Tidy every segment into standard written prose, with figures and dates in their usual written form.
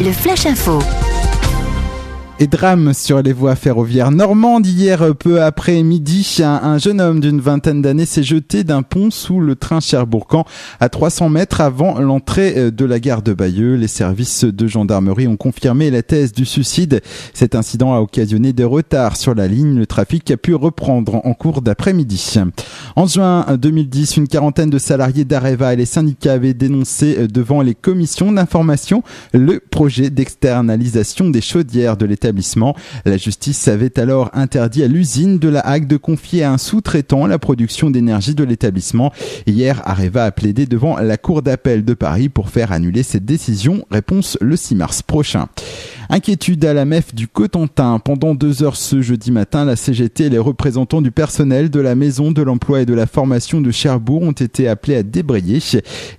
le Flash Info. Et drame sur les voies ferroviaires normandes. Hier, peu après midi, un jeune homme d'une vingtaine d'années s'est jeté d'un pont sous le train Cherbourg-Caen à 300 mètres avant l'entrée de la gare de Bayeux. Les services de gendarmerie ont confirmé la thèse du suicide. Cet incident a occasionné des retards sur la ligne. Le trafic a pu reprendre en cours d'après-midi. En juin 2010, une quarantaine de salariés d'Areva et les syndicats avaient dénoncé devant les commissions d'information le projet d'externalisation des chaudières de l'établissement. La justice avait alors interdit à l'usine de la Hague de confier à un sous-traitant la production d'énergie de l'établissement. Hier, Areva a plaidé devant la Cour d'appel de Paris pour faire annuler cette décision. Réponse le 6 mars prochain. Inquiétude à la MEF du Cotentin. Pendant 2 heures ce jeudi matin, la CGT et les représentants du personnel de la Maison de l'Emploi et de la Formation de Cherbourg ont été appelés à débrayer.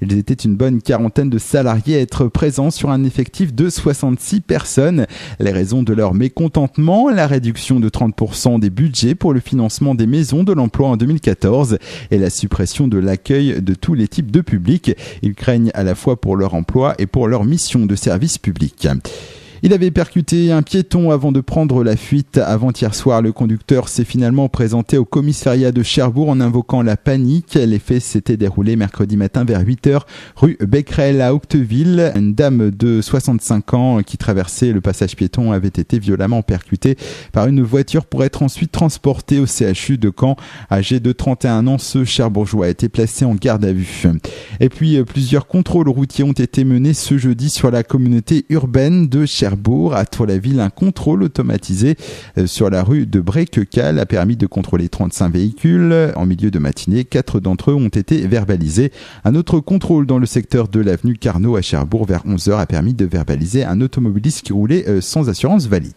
Ils étaient une bonne quarantaine de salariés à être présents sur un effectif de 66 personnes. Les raisons de leur mécontentement, la réduction de 30% des budgets pour le financement des maisons de l'emploi en 2014 et la suppression de l'accueil de tous les types de publics. Ils craignent à la fois pour leur emploi et pour leur mission de service public. Il avait percuté un piéton avant de prendre la fuite. Avant-hier soir, le conducteur s'est finalement présenté au commissariat de Cherbourg en invoquant la panique. Les faits s'étaient déroulés mercredi matin vers 8h, rue Becquerel à Octeville. Une dame de 65 ans qui traversait le passage piéton avait été violemment percutée par une voiture pour être ensuite transportée au CHU de Caen. Âgé de 31 ans, ce Cherbourgeois a été placé en garde à vue. Et puis, plusieurs contrôles routiers ont été menés ce jeudi sur la communauté urbaine de Cherbourg. À Tour-la-Ville, un contrôle automatisé sur la rue de Bréquecal a permis de contrôler 35 véhicules. En milieu de matinée, 4 d'entre eux ont été verbalisés. Un autre contrôle dans le secteur de l'avenue Carnot à Cherbourg vers 11h a permis de verbaliser un automobiliste qui roulait sans assurance valide.